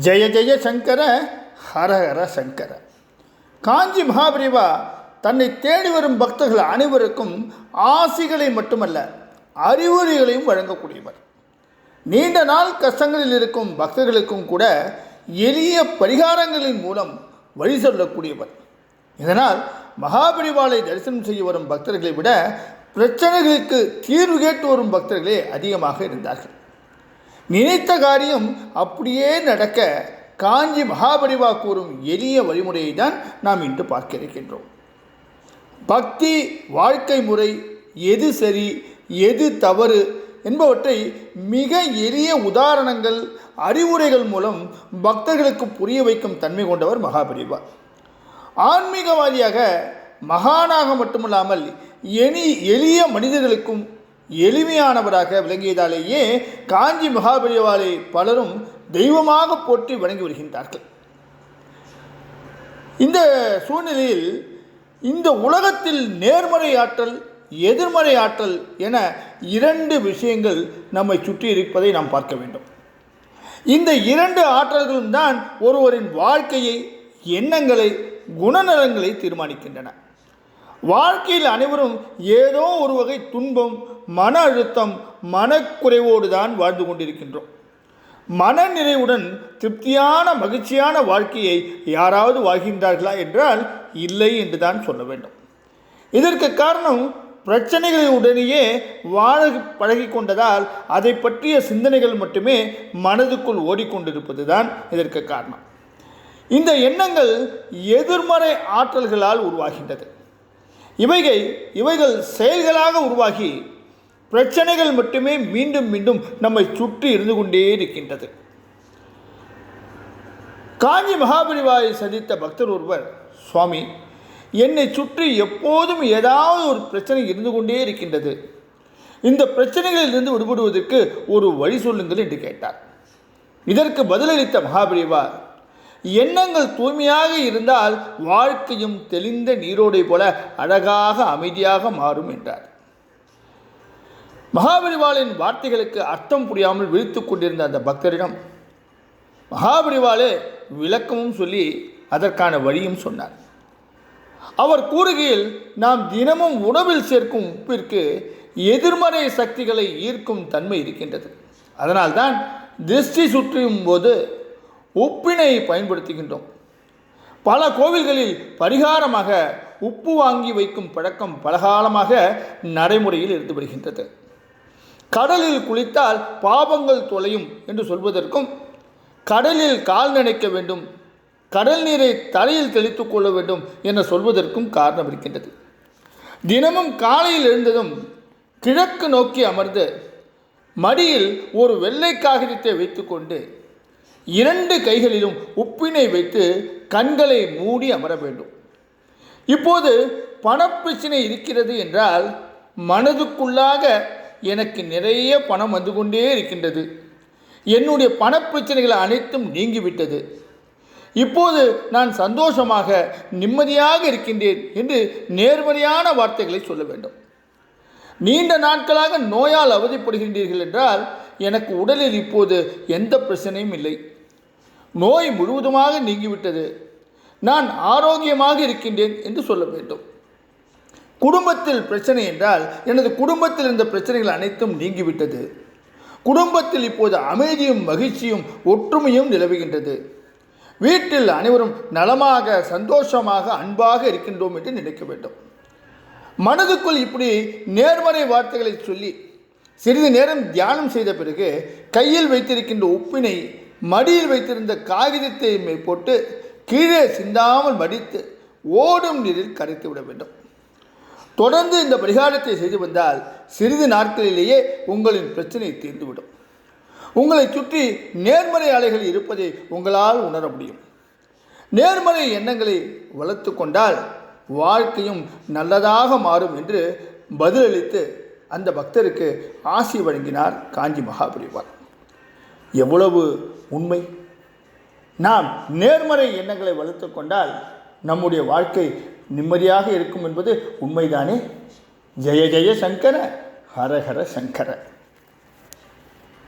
ஜெய ஜெய சங்கர ஹரஹர சங்கர. காஞ்சி மகாபிரிவா தன்னை தேடி வரும் பக்தர்கள் அனைவருக்கும் ஆசிகளை மட்டுமல்ல அறிவுரைகளையும் வழங்கக்கூடியவர். நீண்ட நாள் கஷ்டங்களில் இருக்கும் பக்தர்களுக்கும் கூட எளிய பரிகாரங்களின் மூலம் வழி சொல்லக்கூடியவர். இதனால் மகாபிரிவாளை தரிசனம் செய்ய வரும் பக்தர்களை விட பிரச்சனைகளுக்கு தீர்வு கேட்டு வரும் பக்தர்களே அதிகமாக இருந்தார்கள். நினைத்த காரியம் அப்படியே நடக்க காஞ்சி மகாபரிவா கூறும் எளிய வழிமுறையை தான் நாம் இன்று பார்க்க இருக்கின்றோம். பக்தி வாழ்க்கை முறை எது சரி எது தவறு என்பவற்றை மிக எளிய உதாரணங்கள் அறிவுரைகள் மூலம் பக்தர்களுக்கு புரிய வைக்கும் தன்மை கொண்டவர் மகாபரிவா. ஆன்மீகவாதியாக மகானாக மட்டுமல்லாமல் எளிய மனிதர்களுக்கும் எளிமையானவராக விளங்கியதாலேயே காஞ்சி மகாபரிவாலை பலரும் தெய்வமாக போற்றி வணங்கி வருகின்றார்கள். இந்த சூழ்நிலையில் இந்த உலகத்தில் நேர்மறை ஆற்றல் எதிர்மறை ஆற்றல் என இரண்டு விஷயங்கள் நம்மை சுற்றி இருப்பதை நாம் பார்க்க வேண்டும். இந்த இரண்டு ஆற்றல்களும் தான் ஒருவரின் வாழ்க்கையை, எண்ணங்களை, குணநலங்களை தீர்மானிக்கின்றன. வாழ்க்கையில் அனைவரும் ஏதோ ஒரு வகை துன்பம், மன அழுத்தம், மனக்குறைவோடு தான் வாழ்ந்து கொண்டிருக்கின்றோம். மனநிறைவுடன் திருப்தியான மகிழ்ச்சியான வாழ்க்கையை யாராவது வாழ்கின்றார்களா என்றால் இல்லை என்று தான் சொல்ல வேண்டும். இதற்கு காரணம் பிரச்சனைகளை உடனேயே வாழ பழகி கொண்டதால் அதை பற்றிய சிந்தனைகள் மட்டுமே மனதுக்குள் ஓடிக்கொண்டிருப்பது தான் இதற்கு காரணம். இந்த எண்ணங்கள் எதிர்மறை ஆற்றல்களால் உருவாகின்றது. இவைகள் செயல்களாக உருவாகி பிரச்சனைகள் மட்டுமே மீண்டும் மீண்டும் நம்மை சுற்றி இருந்து கொண்டே இருக்கின்றது. காஞ்சி மகாபரிவாயை சந்தித்த பக்தர் ஒருவர், சுவாமி, என்னை சுற்றி எப்போதும் ஏதாவது ஒரு பிரச்சனை இருந்து கொண்டே இருக்கின்றது, இந்த பிரச்சனைகளிலிருந்து விடுபடுவதற்கு ஒரு வழி சொல்லுங்கள் என்று கேட்டார். இதற்கு பதிலளித்த மகாபரிவா, எண்ணங்கள் தூய்மையாக இருந்தால் வாழ்க்கையும் தெளிந்த நீரோடை போல அழகாக அமைதியாக மாறும் என்றார். மகாபரிவாளின் வார்த்தைகளுக்கு அர்த்தம் புரியாமல் விழித்துக் கொண்டிருந்த அந்த பக்தரிடம் மகாபரிவாளே விளக்கமும் சொல்லி அதற்கான வழியும் சொன்னார். அவர் கூறுகையில், நாம் தினமும் உணவில் சேர்க்கும் உப்பிற்கு எதிர்மறை சக்திகளை ஈர்க்கும் தன்மை இருக்கின்றது. அதனால்தான் திருஷ்டி சுற்றும் போது உப்பினை பயன்படுத்துகின்றோம். பல கோவில்களில் பரிகாரமாக உப்பு வாங்கி வைக்கும் பழக்கம் பலகாலமாக நடைமுறையில் இருந்து வருகின்றது. கடலில் குளித்தால் பாவங்கள் தொலையும் என்று சொல்வதற்கும், கடலில் கால் நனைக்க வேண்டும், கடல் நீரை தலையில் தெளித்து கொள்ள வேண்டும் என சொல்வதற்கும் காரணம் இருக்கின்றது. தினமும் காலையில் எழுந்ததும் கிழக்கு நோக்கி அமர்ந்து மடியில் ஒரு வெள்ளை காகிதத்தை வைத்துக்கொண்டு 2 கைகளிலும் உப்பினை வைத்து கண்களை மூடி அமர வேண்டும். இப்போது பணப்பிரச்சனை இருக்கிறது என்றால் மனதுக்குள்ளாக எனக்கு நிறைய பணம் வந்து கொண்டே இருக்கின்றது, என்னுடைய பணப்பிரச்சனைகள் அனைத்தும் நீங்கிவிட்டது, இப்போது நான் சந்தோஷமாக நிம்மதியாக இருக்கின்றேன் என்று நேர்மறையான வார்த்தைகளை சொல்ல வேண்டும். நீண்ட நாட்களாக நோயால் அவதிப்படுகின்றீர்கள் என்றால், எனக்கு உடலில் இப்போது எந்த பிரச்சனையும் இல்லை, நோய் முழுவதுமாக நீங்கிவிட்டது, நான் ஆரோக்கியமாக இருக்கின்றேன் என்று சொல்ல வேண்டும். குடும்பத்தில் பிரச்சனை என்றால், எனது குடும்பத்தில் இருந்த பிரச்சனைகள் அனைத்தும் நீங்கிவிட்டது, குடும்பத்தில் இப்போது அமைதியும் மகிழ்ச்சியும் ஒற்றுமையும் நிலவுகின்றது, வீட்டில் அனைவரும் நலமாக சந்தோஷமாக அன்பாக இருக்கின்றோம் என்று நினைக்க வேண்டும். மனதுக்குள் இப்படி நேர்மறை வார்த்தைகளை சொல்லி சிறிது நேரம் தியானம் செய்த பிறகு கையில் வைத்திருக்கின்ற உப்பினை மடியில் வைத்திருந்த காகிதத்தை போட்டு கீழே சிந்தாமல் மடித்து ஓடும் நீரில் கரைத்து விட வேண்டும். தொடர்ந்து இந்த பரிகாரத்தை செய்து வந்தால் சிறிது நாட்களிலேயே உங்களின் பிரச்சனை தீர்ந்துவிடும். உங்களை சுற்றி நேர்மறை அலைகள் இருப்பதை உங்களால் உணர முடியும். நேர்மறை எண்ணங்களை வளர்த்து கொண்டால் வாழ்க்கையும் நல்லதாக மாறும் என்று பதிலளித்து அந்த பக்தருக்கு ஆசி வழங்கினார் காஞ்சி மகாபரிவா. எவ்வளவு உண்மை! நாம் நேர்மறை எண்ணங்களை வளர்த்து கொண்டால் நம்முடைய வாழ்க்கை நிம்மதியாக இருக்கும் என்பது உண்மைதானே. ஜெய ஜெய சங்கர ஹரஹர சங்கர.